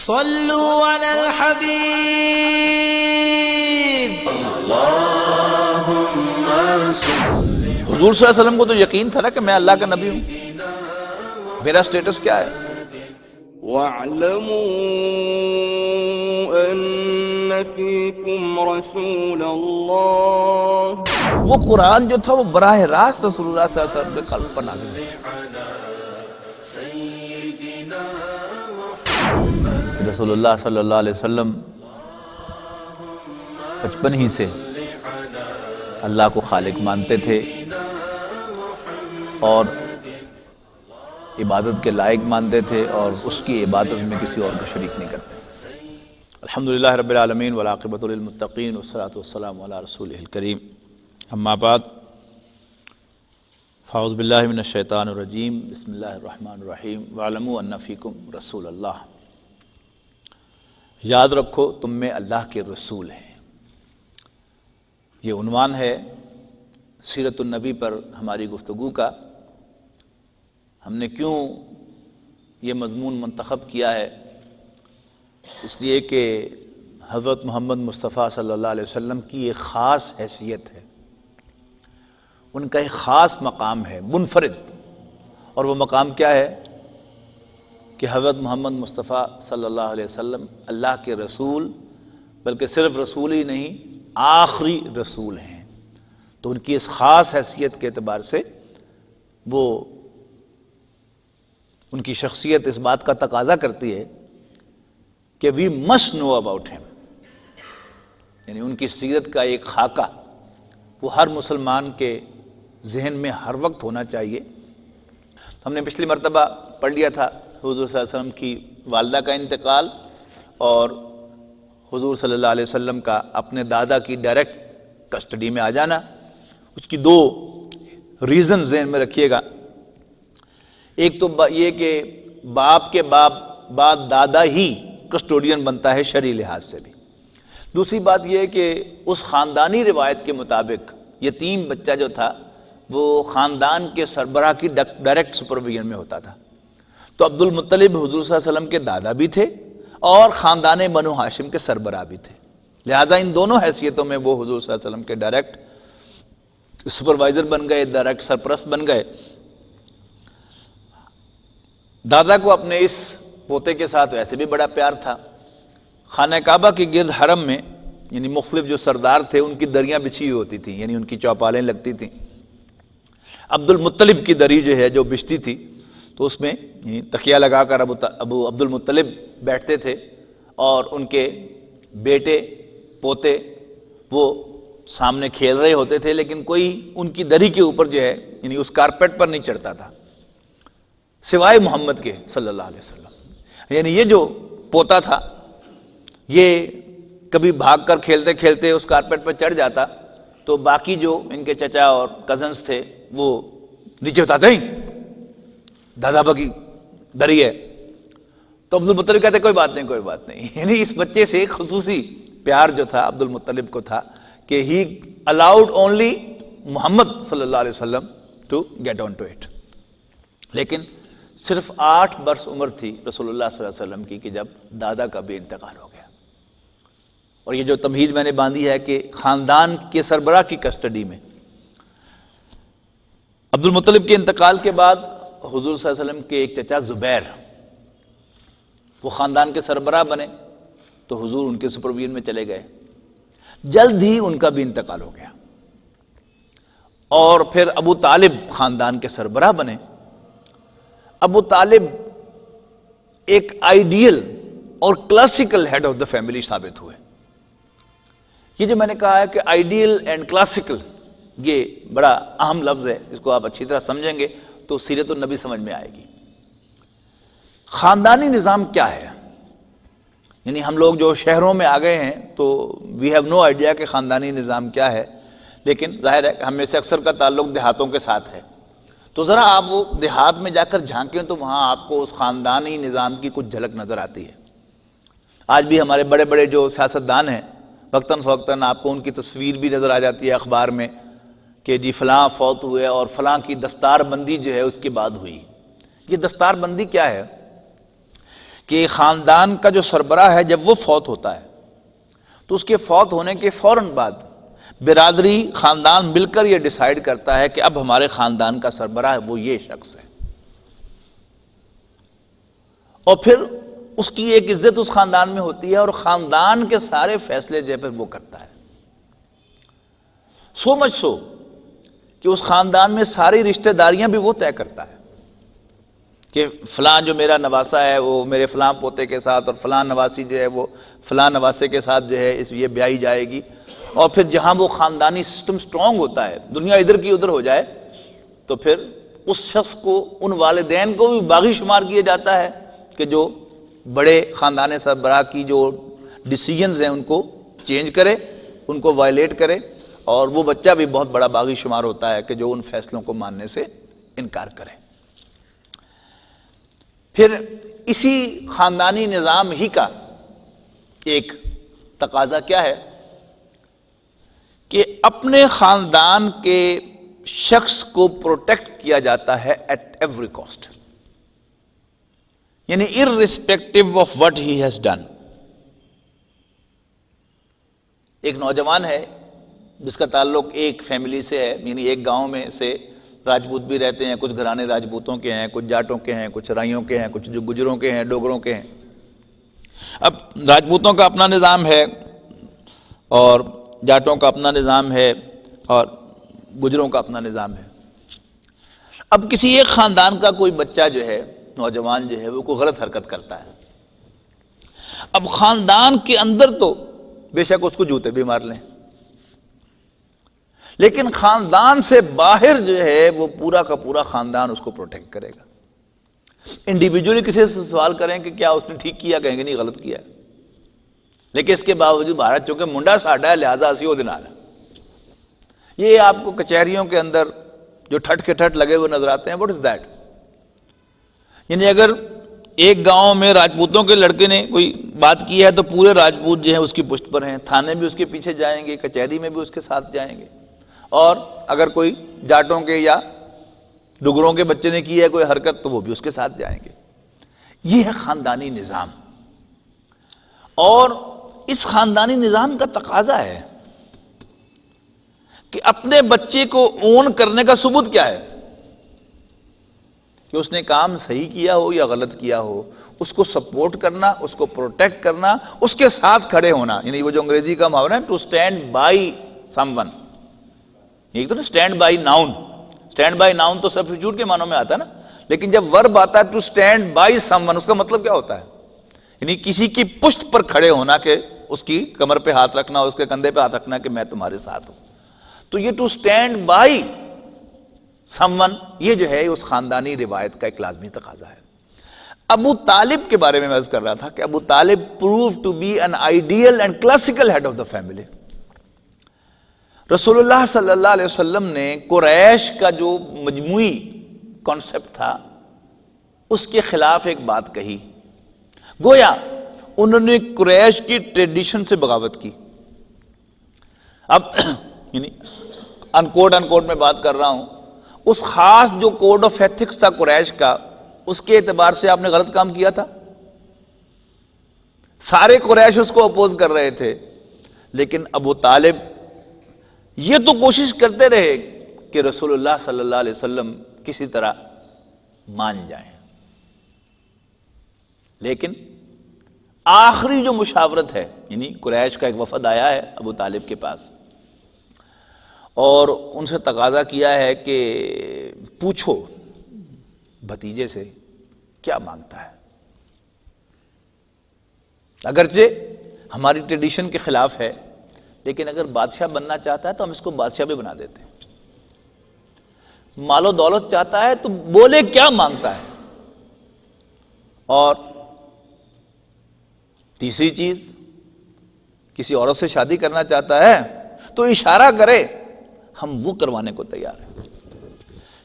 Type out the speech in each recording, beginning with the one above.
صلوا علی الحبیب۔ حضور صلی اللہ علیہ وسلم کو تو یقین تھا نا کہ میں اللہ کا نبی ہوں، میرا سٹیٹس کیا ہے۔ وَاعْلَمُوا أَنَّ فِيكُمْ رَسُولَ اللَّهِ۔ وہ قرآن جو تھا وہ براہ راست رسول اللہ صلی اللہ علیہ وسلم کے قلب پر نازل ہوا۔ رسول اللہ صلی اللہ علیہ وسلم بچپن ہی سے اللہ کو خالق مانتے تھے اور عبادت کے لائق مانتے تھے، اور اس کی عبادت میں کسی اور کو شریک نہیں کرتے۔ الحمدللہ رب العالمین والعاقبۃ للمتقین والصلاۃ والسلام علی رسولہ الکریم، اما بعد فاعوذ باللہ من الشیطان الرجیم، بسم اللہ الرحمن الرحیم، وَاعْلَمُوا أَنَّ فِيكُمْ رَسُولَ اللَّهِ۔ یاد رکھو تم میں اللہ کے رسول ہیں۔ یہ عنوان ہے سیرت النبی پر ہماری گفتگو کا۔ ہم نے کیوں یہ مضمون منتخب کیا ہے؟ اس لیے کہ حضرت محمد مصطفیٰ صلی اللہ علیہ وسلم کی ایک خاص حیثیت ہے، ان کا ایک خاص مقام ہے منفرد، اور وہ مقام کیا ہے کہ حضرت محمد مصطفیٰ صلی اللہ علیہ وسلم اللہ کے رسول، بلکہ صرف رسول ہی نہیں آخری رسول ہیں۔ تو ان کی اس خاص حیثیت کے اعتبار سے وہ ان کی شخصیت اس بات کا تقاضا کرتی ہے کہ وی مسٹ نو اباؤٹ ہم، یعنی ان کی سیرت کا ایک خاکہ وہ ہر مسلمان کے ذہن میں ہر وقت ہونا چاہیے۔ ہم نے پچھلی مرتبہ پڑھ لیا تھا حضور صلی اللہ علیہ وسلم کی والدہ کا انتقال اور حضور صلی اللہ علیہ وسلم کا اپنے دادا کی ڈائریکٹ کسٹڈی میں آ جانا۔ اس کی دو ریزن ذہن میں رکھیے گا۔ ایک تو یہ کہ باپ کے بعد دادا ہی کسٹوڈین بنتا ہے شرعی لحاظ سے بھی۔ دوسری بات یہ کہ اس خاندانی روایت کے مطابق یتیم بچہ جو تھا وہ خاندان کے سربراہ کی ڈائریکٹ سپرویژن میں ہوتا تھا۔ تو عبد المطلب حضور صلی اللہ علیہ وسلم کے دادا بھی تھے اور خاندان بنو ہاشم کے سربراہ بھی تھے، لہذا ان دونوں حیثیتوں میں وہ حضور صلی اللہ علیہ وسلم کے ڈائریکٹ سپروائزر بن گئے، ڈائریکٹ سرپرست بن گئے۔ دادا کو اپنے اس پوتے کے ساتھ ویسے بھی بڑا پیار تھا۔ خانہ کعبہ کے گرد حرم میں یعنی مختلف جو سردار تھے ان کی دریاں بچھی ہوئی ہوتی تھیں، یعنی ان کی چوپالیں لگتی تھیں۔ عبد المطلب کی دری جو ہے جو بچتی تھی تو اس میں تکیہ لگا کر ابو عبد المطلب بیٹھتے تھے اور ان کے بیٹے پوتے وہ سامنے کھیل رہے ہوتے تھے، لیکن کوئی ان کی دری کے اوپر جو ہے یعنی اس کارپیٹ پر نہیں چڑھتا تھا سوائے محمد کے صلی اللہ علیہ وسلم۔ یعنی یہ جو پوتا تھا یہ کبھی بھاگ کر کھیلتے کھیلتے اس کارپیٹ پر چڑھ جاتا تو باقی جو ان کے چچا اور کزنز تھے وہ نیچے اتارتے ہیں، دادا کی دری ہے۔ تو عبد المطلب کہتے کوئی بات نہیں کوئی بات نہیں، یعنی اس بچے سے ایک خصوصی پیار جو تھا عبد المطلب کو تھا کہ ہی الاؤڈ اونلی محمد صلی اللہ علیہ وسلم to get on to it. لیکن صرف 8 برس عمر تھی رسول اللہ صلی اللہ علیہ وسلم کی کہ جب دادا کا بھی انتقال ہو گیا۔ اور یہ جو تمہید میں نے باندھی ہے کہ خاندان کے سربراہ کی کسٹڈی میں عبد المطلب کے انتقال کے بعد حضور صلی اللہ علیہ وسلم کے ایک چچا زبیر وہ خاندان کے سربراہ بنے، تو حضور ان کے سپرویژن میں چلے گئے۔ جلد ہی ان کا بھی انتقال ہو گیا، اور پھر ابو طالب خاندان کے سربراہ بنے۔ ابو طالب ایک آئیڈیل اور classical head of the family ثابت ہوئے۔ یہ جو میں نے کہا ہے کہ آئیڈیل اینڈ کلاسیکل یہ بڑا اہم لفظ ہے، اس کو آپ اچھی طرح سمجھیں گے تو سیرت النبی سمجھ میں آئے گی۔ خاندانی نظام کیا ہے؟ یعنی ہم لوگ جو شہروں میں آ گئے ہیں تو وی ہیو نو آئیڈیا کہ خاندانی نظام کیا ہے، لیکن ظاہر ہے کہ ہم میں سے اکثر کا تعلق دیہاتوں کے ساتھ ہے۔ تو ذرا آپ وہ دیہات میں جا کر جھانکیں تو وہاں آپ کو اس خاندانی نظام کی کچھ جھلک نظر آتی ہے۔ آج بھی ہمارے بڑے بڑے جو سیاستدان ہیں وقتاً فوقتاً آپ کو ان کی تصویر بھی نظر آ جاتی ہے اخبار میں کہ جی فلاں فوت ہوئے اور فلاں کی دستار بندی جو ہے اس کے بعد ہوئی۔ یہ دستار بندی کیا ہے؟ کہ خاندان کا جو سربراہ ہے جب وہ فوت ہوتا ہے تو اس کے فوت ہونے کے فوراً بعد برادری خاندان مل کر یہ ڈیسائیڈ کرتا ہے کہ اب ہمارے خاندان کا سربراہ وہ یہ شخص ہے، اور پھر اس کی ایک عزت اس خاندان میں ہوتی ہے اور خاندان کے سارے فیصلے جو ہے وہ کرتا ہے. سو مچ سو کہ اس خاندان میں ساری رشتہ داریاں بھی وہ طے کرتا ہے کہ فلاں جو میرا نواسہ ہے وہ میرے فلاں پوتے کے ساتھ، اور فلاں نواسی جو ہے وہ فلاں نواسے کے ساتھ جو ہے یہ بیائی جائے گی. اور پھر جہاں وہ خاندانی سسٹم سٹرونگ ہوتا ہے، دنیا ادھر کی ادھر ہو جائے، تو پھر اس شخص کو، ان والدین کو بھی باغی شمار کیا جاتا ہے کہ جو بڑے خاندان سربراہ کی جو ڈیسیجنز ہیں ان کو چینج کرے، ان کو وائلیٹ کرے، اور وہ بچہ بھی بہت بڑا باغی شمار ہوتا ہے کہ جو ان فیصلوں کو ماننے سے انکار کرے. پھر اسی خاندانی نظام ہی کا ایک تقاضا کیا ہے کہ اپنے خاندان کے شخص کو پروٹیکٹ کیا جاتا ہے ایٹ ایوری کاسٹ، یعنی irrespective of what he has done. ایک نوجوان ہے جس کا تعلق ایک فیملی سے ہے، یعنی ایک گاؤں میں سے راجپوت بھی رہتے ہیں، کچھ گھرانے راجپوتوں کے ہیں، کچھ جاٹوں کے ہیں، کچھ رائیوں کے ہیں، کچھ جو گجروں کے ہیں، ڈوگروں کے ہیں. اب راجپوتوں کا اپنا نظام ہے اور جاٹوں کا اپنا نظام ہے اور گجروں کا اپنا نظام ہے. اب کسی ایک خاندان کا کوئی بچہ جو ہے، نوجوان جو ہے، وہ کوئی غلط حرکت کرتا ہے. اب خاندان کے اندر تو بے شک اس کو جوتے بھی مار لیں، لیکن خاندان سے باہر جو ہے وہ پورا کا پورا خاندان اس کو پروٹیکٹ کرے گا. انڈیویجولی کسی سے سوال کریں کہ کیا اس نے ٹھیک کیا، کہیں گے نہیں غلط کیا، لیکن اس کے باوجود بھارت چونکہ منڈا ساڈا ہے لہٰذا اسی وہ دن آ رہا ہے. یہ آپ کو کچہریوں کے اندر جو ٹھٹ کے ٹھٹ لگے ہوئے نظر آتے ہیں، واٹ از دیٹ؟ یعنی اگر ایک گاؤں میں راجپوتوں کے لڑکے نے کوئی بات کی ہے تو پورے راجپوت جو ہیں اس کی پشت پر ہیں، تھانے بھی اس کے پیچھے جائیں گے، کچہری میں بھی اس کے ساتھ جائیں گے. اور اگر کوئی جاٹوں کے یا ڈگروں کے بچے نے کی ہے کوئی حرکت تو وہ بھی اس کے ساتھ جائیں گے. یہ ہے خاندانی نظام. اور اس خاندانی نظام کا تقاضا ہے کہ اپنے بچے کو اون کرنے کا ثبوت کیا ہے کہ اس نے کام صحیح کیا ہو یا غلط کیا ہو، اس کو سپورٹ کرنا، اس کو پروٹیکٹ کرنا، اس کے ساتھ کھڑے ہونا. یعنی وہ جو انگریزی کا محاورہ ہے to stand by someone, ایک تو نا stand by noun, stand by noun تو سبسٹیٹیوٹ کے معنوں میں آتا ہے نا، لیکن جب ورب آتا ہے to stand by someone, اس کا مطلب کیا ہوتا ہے؟ یعنی کسی کی پشت پر کھڑے ہونا، کہ اس کی کمر پہ ہاتھ رکھنا، اس کے کندھے پہ ہاتھ رکھنا کہ میں تمہارے ساتھ ہوں. تو یہ to stand by someone, یہ جو ہے اس خاندانی روایت کا ایک لازمی تقاضا ہے. ابو طالب کے بارے میں عرض کر رہا تھا کہ ابو طالب prove to be an ideal and classical head of the family. رسول اللہ صلی اللہ علیہ وسلم نے قریش کا جو مجموعی کانسیپٹ تھا اس کے خلاف ایک بات کہی. گویا انہوں نے قریش کی ٹریڈیشن سے بغاوت کی. اب یعنی ان کوڈ میں بات کر رہا ہوں، اس خاص جو کوڈ آف ایتھکس تھا قریش کا، اس کے اعتبار سے آپ نے غلط کام کیا تھا. سارے قریش اس کو اپوز کر رہے تھے، لیکن ابو طالب یہ تو کوشش کرتے رہے کہ رسول اللہ صلی اللہ علیہ وسلم کسی طرح مان جائیں. لیکن آخری جو مشاورت ہے، یعنی قریش کا ایک وفد آیا ہے ابو طالب کے پاس اور ان سے تقاضا کیا ہے کہ پوچھو بھتیجے سے کیا مانگتا ہے. اگرچہ ہماری ٹریڈیشن کے خلاف ہے، لیکن اگر بادشاہ بننا چاہتا ہے تو ہم اس کو بادشاہ بھی بنا دیتے ہیں. مال و دولت چاہتا ہے تو بولے کیا مانگتا ہے. اور تیسری چیز، کسی عورت سے شادی کرنا چاہتا ہے تو اشارہ کرے، ہم وہ کروانے کو تیار ہیں،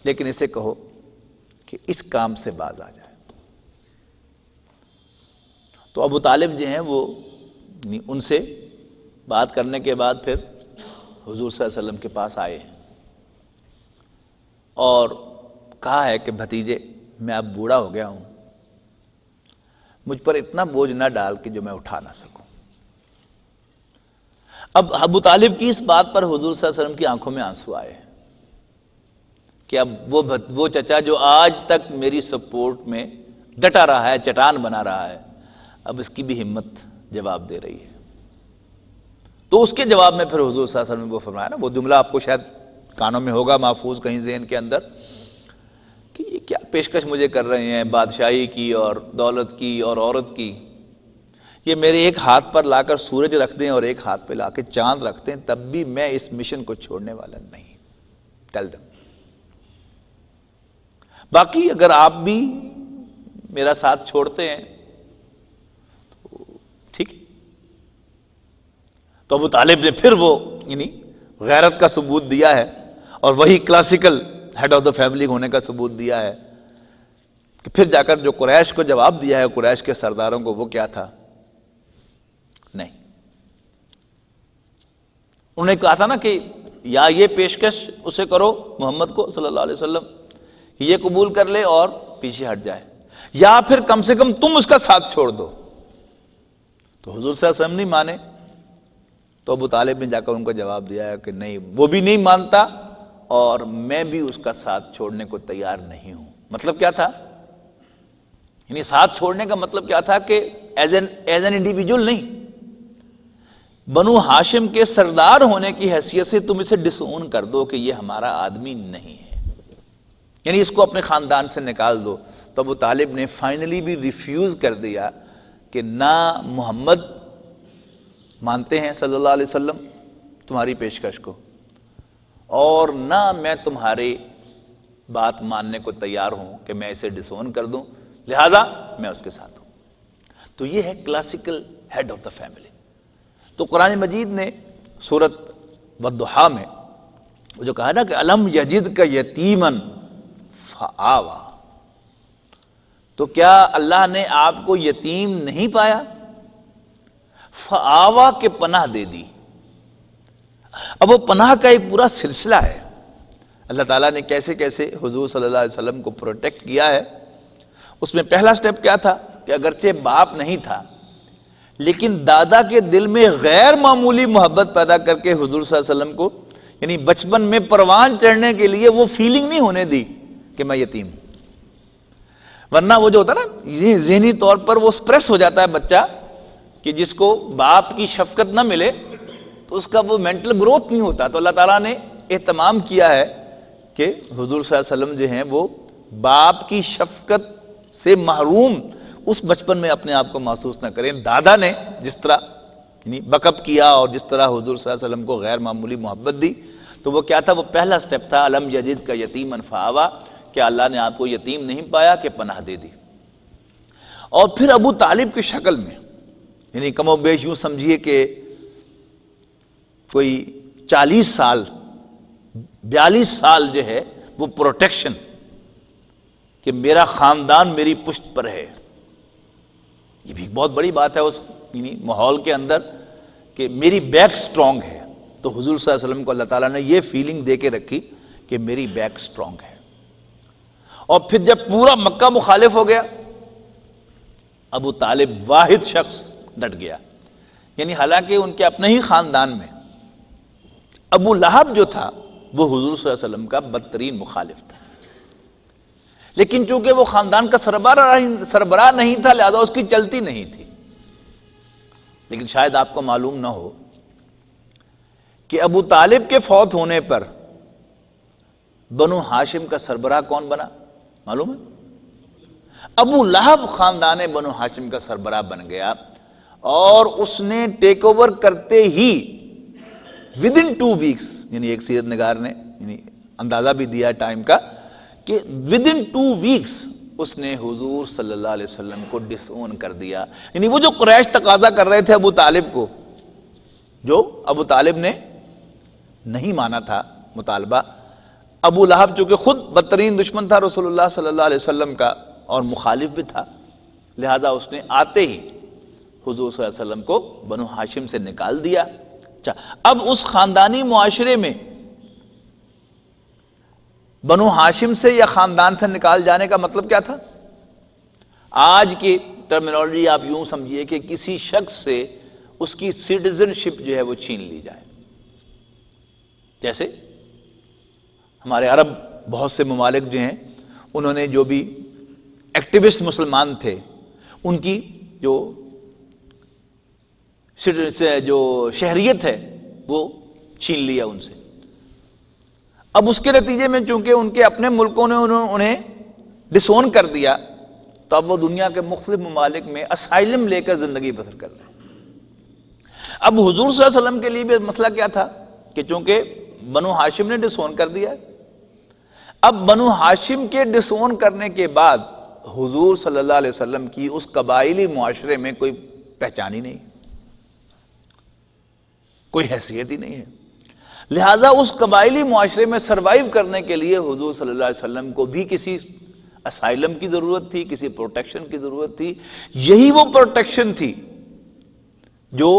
لیکن اسے کہو کہ اس کام سے باز آ جائے. تو ابو طالب جو ہیں وہ ان سے بات کرنے کے بعد پھر حضور صلی اللہ علیہ وسلم کے پاس آئے اور کہا ہے کہ بھتیجے، میں اب بوڑھا ہو گیا ہوں، مجھ پر اتنا بوجھ نہ ڈال کہ جو میں اٹھا نہ سکوں۔ اب ابو طالب کی اس بات پر حضور صلی اللہ علیہ وسلم کی آنکھوں میں آنسو آئے کہ اب وہ چچا جو آج تک میری سپورٹ میں ڈٹا رہا ہے، چٹان بنا رہا ہے، اب اس کی بھی ہمت جواب دے رہی ہے۔ تو اس کے جواب میں پھر حضور صلی اللہ علیہ وسلم نے وہ فرمایا نا، وہ جملہ آپ کو شاید کانوں میں ہوگا محفوظ کہیں ذہن کے اندر، کہ یہ کیا پیشکش مجھے کر رہے ہیں بادشاہی کی اور دولت کی اور عورت کی، یہ میرے ایک ہاتھ پر لا کر سورج رکھ دیں اور ایک ہاتھ پہ لا کے چاند رکھ دیں، تب بھی میں اس مشن کو چھوڑنے والا نہیں۔ Tell them. باقی اگر آپ بھی میرا ساتھ چھوڑتے ہیں تو ٹھیک ہے۔ تو ابو طالب نے پھر وہ غیرت کا ثبوت دیا ہے، اور وہی classical head of the family ہونے کا ثبوت دیا ہے کہ پھر جا کر جو قریش کو جواب دیا ہے، قریش کے سرداروں کو، وہ کیا تھا؟ نہیں، انہوں نے کہا تھا نا کہ یا یہ پیشکش اسے کرو محمد کو صلی اللہ علیہ وسلم، یہ قبول کر لے اور پیچھے ہٹ جائے، یا پھر کم سے کم تم اس کا ساتھ چھوڑ دو۔ تو حضور صلی اللہ علیہ وسلم نہیں مانے، تو ابو طالب نے جا کر ان کو جواب دیا ہے کہ نہیں، وہ بھی نہیں مانتا اور میں بھی اس کا ساتھ چھوڑنے کو تیار نہیں ہوں۔ مطلب کیا تھا؟ یعنی ساتھ چھوڑنے کا مطلب کیا تھا کہ ایز این انڈیویجول نہیں، بنو ہاشم کے سردار ہونے کی حیثیت سے تم اسے ڈس اون کر دو کہ یہ ہمارا آدمی نہیں ہے، یعنی اس کو اپنے خاندان سے نکال دو۔ تو ابو طالب نے فائنلی بھی ریفیوز کر دیا کہ نہ محمد مانتے ہیں صلی اللہ علیہ وسلم تمہاری پیشکش کو، اور نہ میں تمہاری بات ماننے کو تیار ہوں کہ میں اسے ڈس اون کر دوں، لہذا میں اس کے ساتھ ہوں۔ تو یہ ہے classical head of the family. تو قرآن مجید نے سورۃ والضحیٰ میں وہ جو کہا نا کہ الم یجدک یتیما فآویٰ، تو کیا اللہ نے آپ کو یتیم نہیں پایا؟ فآویٰ کے پناہ دے دی۔ اب وہ پناہ کا ایک پورا سلسلہ ہے، اللہ تعالیٰ نے کیسے کیسے حضور صلی اللہ علیہ وسلم کو پروٹیکٹ کیا ہے۔ اس میں پہلا سٹیپ کیا تھا کہ اگرچہ باپ نہیں تھا، لیکن دادا کے دل میں غیر معمولی محبت پیدا کر کے حضور صلی اللہ علیہ وسلم کو، یعنی بچپن میں پروان چڑھنے کے لیے وہ فیلنگ نہیں ہونے دی کہ میں یتیم ہوں۔ ورنہ وہ جو ہوتا ہے نا ذہنی طور پر وہ سپریس ہو جاتا ہے بچہ، کہ جس کو باپ کی شفقت نہ ملے تو اس کا وہ مینٹل گروتھ نہیں ہوتا۔ تو اللہ تعالیٰ نے اہتمام کیا ہے کہ حضور صلی اللہ علیہ وسلم جو ہیں وہ باپ کی شفقت سے محروم اس بچپن میں اپنے آپ کو محسوس نہ کریں۔ دادا نے جس طرح یعنی بیک اپ کیا اور جس طرح حضور صلی اللہ علیہ وسلم کو غیر معمولی محبت دی، تو وہ کیا تھا؟ وہ پہلا سٹیپ تھا الم یجدک یتیما فآویٰ، کہ اللہ نے آپ کو یتیم نہیں پایا کہ پناہ دے دی۔ اور پھر ابو طالب کی شکل میں، یعنی کم و بیش یوں سمجھیے کہ کوئی 40 سال 42 سال جو ہے وہ پروٹیکشن، کہ میرا خاندان میری پشت پر ہے۔ یہ بھی بہت بڑی بات ہے اس یعنی ماحول کے اندر کہ میری بیک سٹرونگ ہے۔ تو حضور صلی اللہ علیہ وسلم کو اللہ تعالیٰ نے یہ فیلنگ دے کے رکھی کہ میری بیک سٹرونگ ہے۔ اور پھر جب پورا مکہ مخالف ہو گیا، ابو طالب واحد شخص ڈٹ گیا، یعنی حالانکہ ان کے اپنے ہی خاندان میں ابو لہب جو تھا وہ حضور صلی اللہ علیہ وسلم کا بدترین مخالف تھا، لیکن چونکہ وہ خاندان کا سربراہ نہیں تھا لہذا اس کی چلتی نہیں تھی۔ لیکن شاید آپ کو معلوم نہ ہو کہ ابو طالب کے فوت ہونے پر بنو ہاشم کا سربراہ کون بنا؟ معلوم ہے؟ ابو لہب خاندان بنو ہاشم کا سربراہ بن گیا، اور اس نے ٹیک اوور کرتے ہی ودن 2 ویکس، یعنی ایک سیرت نگار نے یعنی اندازہ بھی دیا ٹائم کا کہ ودن 2 ویکس اس نے حضور صلی اللہ علیہ وسلم کو ڈس اون کر دیا۔ یعنی وہ جو قریش تقاضا کر رہے تھے ابو طالب کو، جو ابو طالب نے نہیں مانا تھا مطالبہ، ابو لہب چونکہ خود بدترین دشمن تھا رسول اللہ صلی اللہ علیہ وسلم کا اور مخالف بھی تھا، لہذا اس نے آتے ہی حضور صلی اللہ علیہ وسلم کو بنو ہاشم سے نکال دیا۔ اب اس خاندانی معاشرے میں بنو ہاشم سے یا خاندان سے نکال جانے کا مطلب کیا تھا؟ آج کی ٹرمینالوجی آپ یوں سمجھیے کہ کسی شخص سے اس کی سٹیزن شپ جو ہے وہ چھین لی جائے. جیسے ہمارے عرب بہت سے ممالک جو ہیں انہوں نے جو بھی ایکٹیوسٹ مسلمان تھے ان کی جو شہریت ہے وہ چھین لیا ان سے. اب اس کے نتیجے میں چونکہ ان کے اپنے ملکوں نے انہیں ڈسون کر دیا تو اب وہ دنیا کے مختلف ممالک میں اسائلم لے کر زندگی بسر کر رہے ہیں. اب حضور صلی اللہ علیہ وسلم کے لیے بھی مسئلہ کیا تھا کہ چونکہ بنو ہاشم نے ڈسون کر دیا، اب بنو ہاشم کے ڈسون کرنے کے بعد حضور صلی اللہ علیہ وسلم کی اس قبائلی معاشرے میں کوئی پہچان ہی نہیں، کوئی حیثیت ہی نہیں ہے. لہذا اس قبائلی معاشرے میں سروائیو کرنے کے لیے حضور صلی اللہ علیہ وسلم کو بھی کسی اسائلم کی ضرورت تھی، کسی پروٹیکشن کی ضرورت تھی. یہی وہ پروٹیکشن تھی جو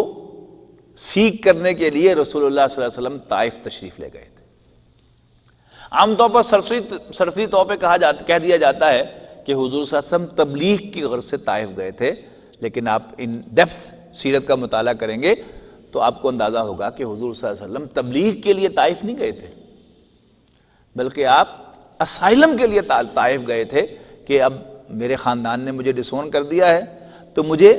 سیکھ کرنے کے لیے رسول اللہ صلی اللہ علیہ وسلم طائف تشریف لے گئے تھے. عام طور پر سرسری طور پہ کہہ دیا جاتا ہے کہ حضور صلی اللہ علیہ وسلم تبلیغ کی غرض سے طائف گئے تھے، لیکن آپ ان ڈیپتھ سیرت کا مطالعہ کریں گے تو آپ کو اندازہ ہوگا کہ حضور صلی اللہ علیہ وسلم تبلیغ کے لیے طائف نہیں گئے تھے، بلکہ آپ اسائلم کے لیے طائف گئے تھے کہ اب میرے خاندان نے مجھے ڈسون کر دیا ہے تو مجھے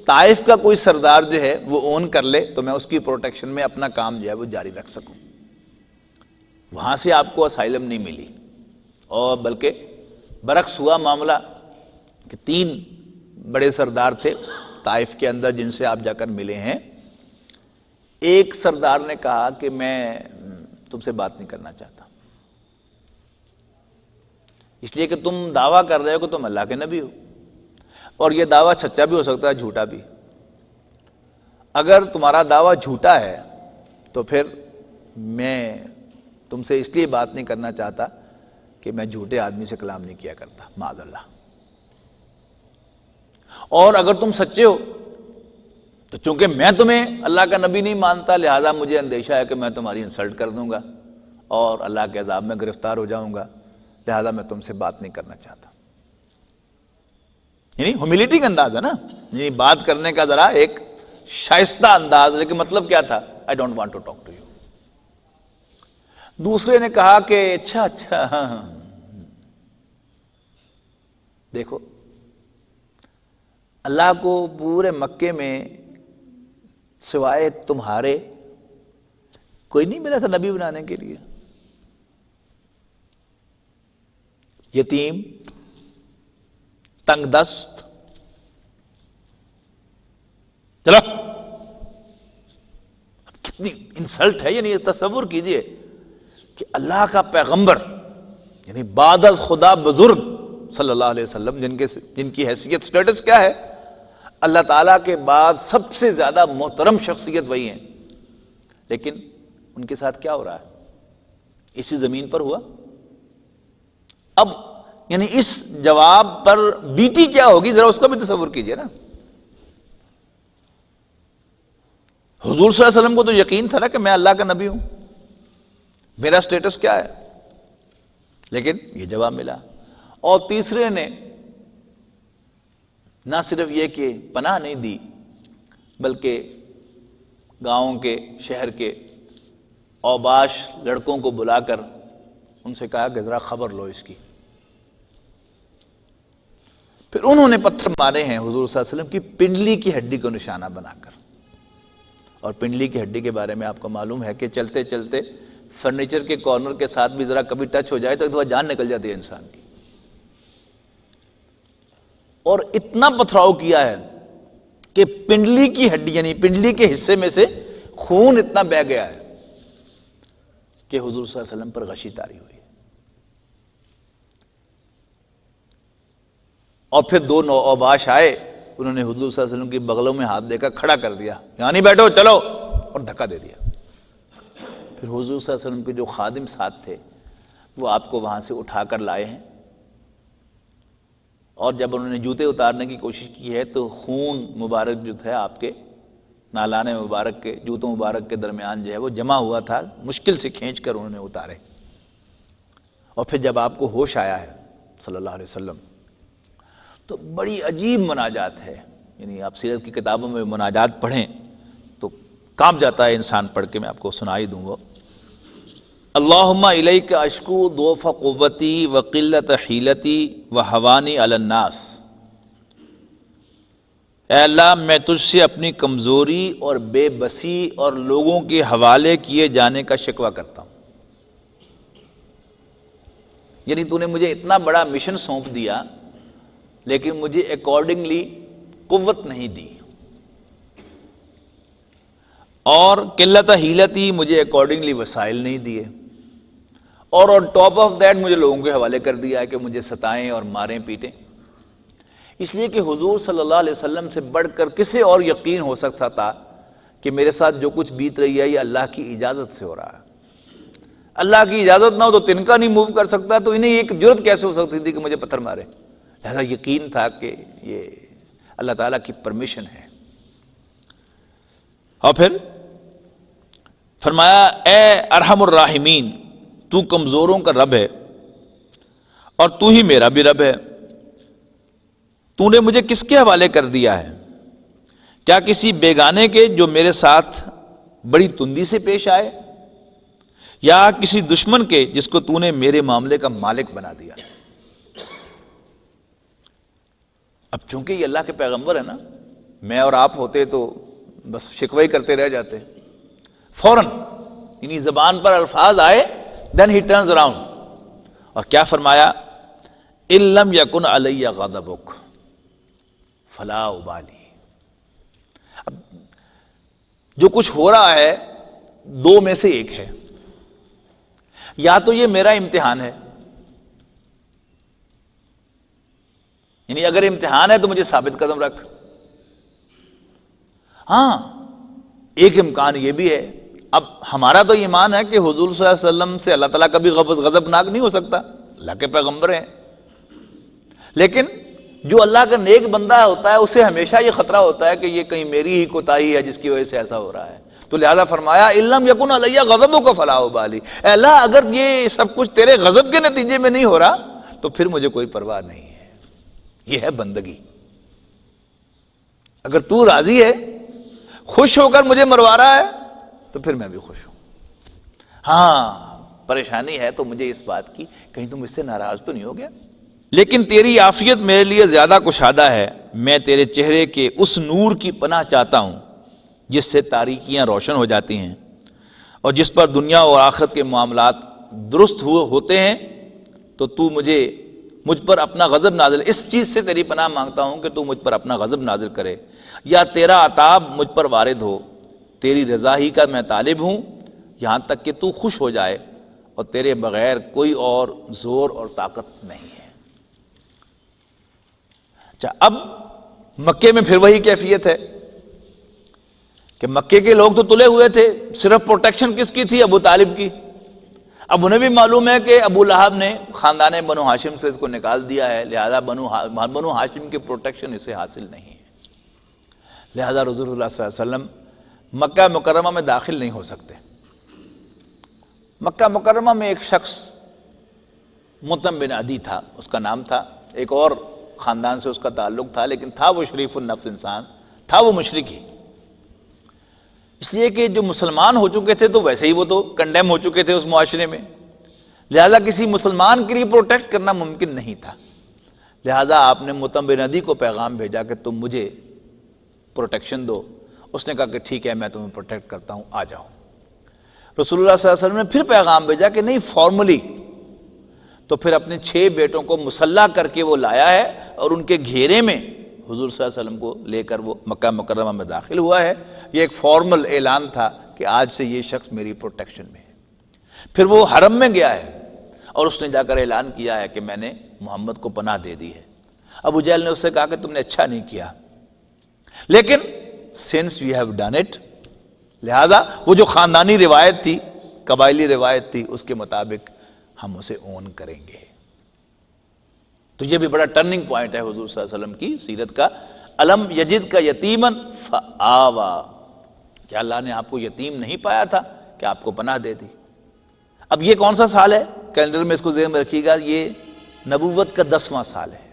طائف کا کوئی سردار جو ہے وہ اون کر لے تو میں اس کی پروٹیکشن میں اپنا کام جو ہے وہ جاری رکھ سکوں. وہاں سے آپ کو اسائلم نہیں ملی، اور بلکہ برعکس ہوا معاملہ کہ 3 بڑے سردار تھے طائف کے اندر جن سے آپ جا کر ملے ہیں. ایک سردار نے کہا کہ میں تم سے بات نہیں کرنا چاہتا، اس لیے کہ تم دعویٰ کر رہے ہو کہ تم اللہ کے نبی ہو، اور یہ دعویٰ سچا بھی ہو سکتا ہے جھوٹا بھی. اگر تمہارا دعویٰ جھوٹا ہے تو پھر میں تم سے اس لیے بات نہیں کرنا چاہتا کہ میں جھوٹے آدمی سے کلام نہیں کیا کرتا، معاذ اللہ. اور اگر تم سچے ہو تو چونکہ میں تمہیں اللہ کا نبی نہیں مانتا لہٰذا مجھے اندیشہ ہے کہ میں تمہاری انسلٹ کر دوں گا اور اللہ کے عذاب میں گرفتار ہو جاؤں گا، لہٰذا میں تم سے بات نہیں کرنا چاہتا. یعنی ہیوملٹی کا انداز ہے نا، یعنی بات کرنے کا ذرا ایک شائستہ انداز، لیکن مطلب کیا تھا؟ I don't want to talk to you. دوسرے نے کہا کہ اچھا ہاں. دیکھو اللہ کو پورے مکے میں سوائے تمہارے کوئی نہیں ملا تھا نبی بنانے کے لیے. یتیم، تنگ دست، چلو کتنی انسلٹ ہے. یعنی تصور کیجئے کہ اللہ کا پیغمبر یعنی بعد از خدا بزرگ صلی اللہ علیہ وسلم جن کی حیثیت سٹیٹس کیا ہے، اللہ تعالیٰ کے بعد سب سے زیادہ محترم شخصیت وہی ہیں، لیکن ان کے ساتھ کیا ہو رہا ہے؟ اسی زمین پر ہوا. اب یعنی اس جواب پر بیتی کیا ہوگی ذرا اس کا بھی تصور کیجئے نا. حضور صلی اللہ علیہ وسلم کو تو یقین تھا نا کہ میں اللہ کا نبی ہوں، میرا سٹیٹس کیا ہے، لیکن یہ جواب ملا. اور تیسرے نے نہ صرف یہ کہ پناہ نہیں دی بلکہ گاؤں کے، شہر کے اوباش لڑکوں کو بلا کر ان سے کہا کہ ذرا خبر لو اس کی. پھر انہوں نے پتھر مارے ہیں حضور صلی اللہ علیہ وسلم کی پنڈلی کی ہڈی کو نشانہ بنا کر. اور پنڈلی کی ہڈی کے بارے میں آپ کو معلوم ہے کہ چلتے چلتے فرنیچر کے کارنر کے ساتھ بھی ذرا کبھی ٹچ ہو جائے تو ایک دفعہ جان نکل جاتی ہے انسان کی. اور اتنا پتھراؤ کیا ہے کہ پنڈلی کی ہڈی یعنی پنڈلی کے حصے میں سے خون اتنا بہہ گیا ہے کہ حضور صلی اللہ علیہ وسلم پر غشی طاری ہوئی. اور پھر 2 اوباش آئے، انہوں نے حضور صلی اللہ علیہ وسلم کی بغلوں میں ہاتھ دے کر کھڑا کر دیا، یہاں نہیں بیٹھو چلو، اور دھکا دے دیا. پھر حضور صلی اللہ علیہ وسلم کے جو خادم ساتھ تھے وہ آپ کو وہاں سے اٹھا کر لائے ہیں، اور جب انہوں نے جوتے اتارنے کی کوشش کی ہے تو خون مبارک جو تھا آپ کے نالان مبارک کے جوتوں مبارک کے درمیان جو ہے وہ جمع ہوا تھا، مشکل سے کھینچ کر انہوں نے اتارے. اور پھر جب آپ کو ہوش آیا ہے صلی اللہ علیہ وسلم تو بڑی عجیب مناجات ہے، یعنی آپ سیرت کی کتابوں میں مناجات پڑھیں تو کانپ جاتا ہے انسان پڑھ کے، میں آپ کو سنا ہی دوں وہ۔ اللہم الیک اشکو ضعف قوتی وقلت حیلتی وہوانی علی الناس، اے اللہ میں تجھ سے اپنی کمزوری اور بے بسی اور لوگوں کے حوالے کیے جانے کا شکوہ کرتا ہوں۔ یعنی تو نے مجھے اتنا بڑا مشن سونپ دیا لیکن مجھے اکارڈنگلی قوت نہیں دی، اور قلت حیلتی مجھے اکارڈنگلی وسائل نہیں دیے، اور آن ٹاپ آف دیٹ مجھے لوگوں کے حوالے کر دیا ہے کہ مجھے ستائیں اور ماریں پیٹیں۔ اس لیے کہ حضور صلی اللہ علیہ وسلم سے بڑھ کر کسے اور یقین ہو سکتا تھا کہ میرے ساتھ جو کچھ بیت رہی ہے یہ اللہ کی اجازت سے ہو رہا ہے۔ اللہ کی اجازت نہ ہو تو تنکا نہیں موو کر سکتا، تو انہیں ایک جرت کیسے ہو سکتی تھی کہ مجھے پتھر مارے؟ لہذا یقین تھا کہ یہ اللہ تعالیٰ کی پرمیشن ہے۔ اور پھر فرمایا اے ارحم الراحمین، تو کمزوروں کا رب ہے اور تو ہی میرا بھی رب ہے، تو نے مجھے کس کے حوالے کر دیا ہے؟ کیا کسی بیگانے کے جو میرے ساتھ بڑی تندی سے پیش آئے، یا کسی دشمن کے جس کو تو نے میرے معاملے کا مالک بنا دیا؟ اب چونکہ یہ اللہ کے پیغمبر ہے نا، میں اور آپ ہوتے تو بس شکوہ ہی کرتے رہ جاتے، فوراً یعنی زبان پر الفاظ آئے then he turns around، اور کیا فرمایا؟ ان لم یکن علی غضبک فلا ابالی۔ اب جو کچھ ہو رہا ہے دو میں سے ایک ہے، یا تو یہ میرا امتحان ہے، یعنی اگر امتحان ہے تو مجھے ثابت قدم رکھ، ہاں ایک امکان یہ بھی ہے، اب ہمارا تو ایمان ہے کہ حضور صلی اللہ علیہ وسلم سے اللہ تعالیٰ کبھی غضبناک نہیں ہو سکتا، اللہ کے پیغمبر ہیں، لیکن جو اللہ کا نیک بندہ ہوتا ہے اسے ہمیشہ یہ خطرہ ہوتا ہے کہ یہ کہیں میری ہی کوتاہی ہے جس کی وجہ سے ایسا ہو رہا ہے، تو لہذا فرمایا ان لم یکن علی غضبک فلا ابالی، اے اللہ اگر یہ سب کچھ تیرے غضب کے نتیجے میں نہیں ہو رہا تو پھر مجھے کوئی پرواہ نہیں ہے۔ یہ ہے بندگی، اگر تو راضی ہے، خوش ہو کر مجھے مروا رہا ہے تو پھر میں بھی خوش ہوں۔ ہاں پریشانی ہے تو مجھے اس بات کی کہیں تم اس سے ناراض تو نہیں ہو گیا، لیکن تیری عافیت میرے لیے زیادہ کشادہ ہے، میں تیرے چہرے کے اس نور کی پناہ چاہتا ہوں جس سے تاریکیاں روشن ہو جاتی ہیں اور جس پر دنیا اور آخرت کے معاملات درست ہوتے ہیں، تو مجھ پر اپنا غضب نازل، اس چیز سے تیری پناہ مانگتا ہوں کہ تو مجھ پر اپنا غضب نازل کرے، یا تیرا عتاب مجھ پر وارد ہو، تیری رضا ہی کا میں طالب ہوں یہاں تک کہ تو خوش ہو جائے، اور تیرے بغیر کوئی اور زور اور طاقت نہیں ہے۔ اچھا، اب مکے میں پھر وہی کیفیت ہے کہ مکے کے لوگ تو تلے ہوئے تھے، صرف پروٹیکشن کس کی تھی؟ ابو طالب کی۔ اب انہیں بھی معلوم ہے کہ ابو لہب نے خاندان بنو ہاشم سے اس کو نکال دیا ہے، لہذا بنو ہاشم کی پروٹیکشن اسے حاصل نہیں ہے، لہذا رسول اللہ صلی اللہ علیہ وسلم مکہ مکرمہ میں داخل نہیں ہو سکتے۔ مکہ مکرمہ میں ایک شخص مطعم بن عدی تھا، اس کا نام تھا، ایک اور خاندان سے اس کا تعلق تھا، لیکن تھا وہ شریف النفس انسان، تھا وہ مشرک ہی، اس لیے کہ جو مسلمان ہو چکے تھے تو ویسے ہی وہ تو کنڈیم ہو چکے تھے اس معاشرے میں، لہذا کسی مسلمان کے لیے پروٹیکٹ کرنا ممکن نہیں تھا، لہذا آپ نے مطعم بن عدی کو پیغام بھیجا کہ تم مجھے پروٹیکشن دو، اس نے کہا کہ ٹھیک ہے میں تمہیں پروٹیکٹ کرتا ہوں، آ جاؤ۔ رسول اللہ صلی اللہ علیہ وسلم نے پھر پیغام بھیجا کہ نہیں فارملی، تو پھر اپنے 6 بیٹوں کو مسلح کر کے وہ لایا ہے اور ان کے گھیرے میں حضور صلی اللہ علیہ وسلم کو لے کر وہ مکہ مکرمہ میں داخل ہوا ہے۔ یہ ایک فارمل اعلان تھا کہ آج سے یہ شخص میری پروٹیکشن میں ہے۔ پھر وہ حرم میں گیا ہے اور اس نے جا کر اعلان کیا ہے کہ میں نے محمد کو پناہ دے دی ہے۔ ابو جہل نے اس سے کہا کہ تم نے اچھا نہیں کیا، لیکن since we have done it، لہذا وہ جو خاندانی روایت تھی، قبائلی روایت تھی، اس کے مطابق ہم اسے اون کریں گے۔ تو یہ بھی بڑا ٹرننگ پوائنٹ ہے حضور صلی اللہ علیہ وسلم کی سیرت کا۔ الم یجد کا یتیمن فآوا، کیا اللہ نے آپ کو یتیم نہیں پایا تھا کہ آپ کو پناہ دے دی؟ اب یہ کون سا سال ہے؟ کیلنڈر میں اس کو ذہن میں رکھیے گا، یہ نبوت کا 10واں سال ہے۔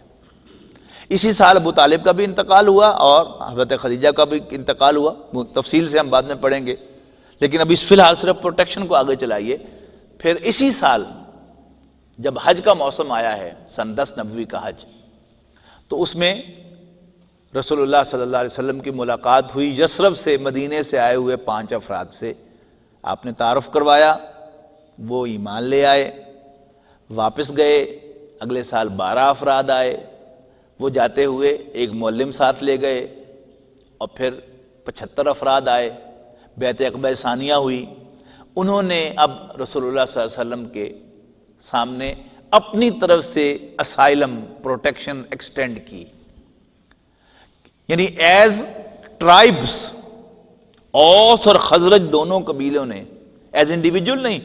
اسی سال ابو طالب کا بھی انتقال ہوا اور حضرت خدیجہ کا بھی انتقال ہوا، وہ تفصیل سے ہم بعد میں پڑھیں گے، لیکن اب اس فی الحال صرف پروٹیکشن کو آگے چلائیے۔ پھر اسی سال جب حج کا موسم آیا ہے، سن 10 نبوی کا حج، تو اس میں رسول اللہ صلی اللہ علیہ وسلم کی ملاقات ہوئی یثرب سے، مدینے سے آئے ہوئے 5 افراد سے۔ آپ نے تعارف کروایا، وہ ایمان لے آئے، واپس گئے، اگلے سال 12 افراد آئے، وہ جاتے ہوئے ایک معلم ساتھ لے گئے، اور پھر 75 افراد آئے، بیعت عقبہ ثانیہ ہوئی۔ انہوں نے اب رسول اللہ صلی اللہ علیہ وسلم کے سامنے اپنی طرف سے اسائلم پروٹیکشن ایکسٹینڈ کی، یعنی ایز ٹرائبس، اوس اور خزرج دونوں قبیلوں نے، ایز انڈیویجول نہیں۔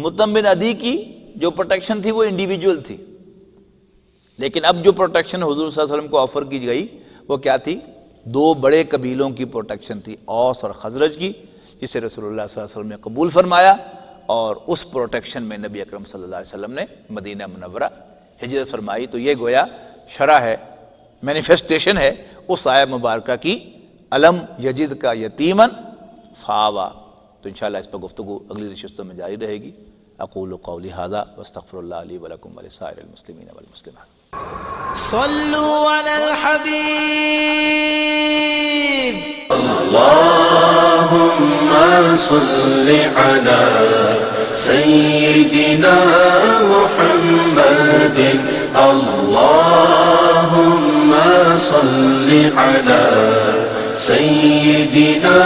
مطعم بن عدی کی جو پروٹیکشن تھی وہ انڈیویجول تھی، لیکن اب جو پروٹیکشن حضور صلی اللہ علیہ وسلم کو آفر کی گئی وہ کیا تھی؟ 2 بڑے قبیلوں کی پروٹیکشن تھی، اوس اور خزرج کی، جسے رسول اللہ صلی اللہ علیہ وسلم نے قبول فرمایا، اور اس پروٹیکشن میں نبی اکرم صلی اللہ علیہ وسلم نے مدینہ منورہ ہجرت فرمائی۔ تو یہ گویا شرح ہے، مینیفیسٹیشن ہے اس آیہ مبارکہ کی، الم یجد کا یتیمن فآویٰ۔ تو انشاءاللہ اس پر گفتگو اگلی نشستوں میں جاری رہے گی۔ اقول قولی ھذا واستغفر اللہ لی ولکم ولسائر المسلمین والمسلمات۔ صلوا على الحبيب اللهم صل على سيدنا محمد اللهم صل على سيدنا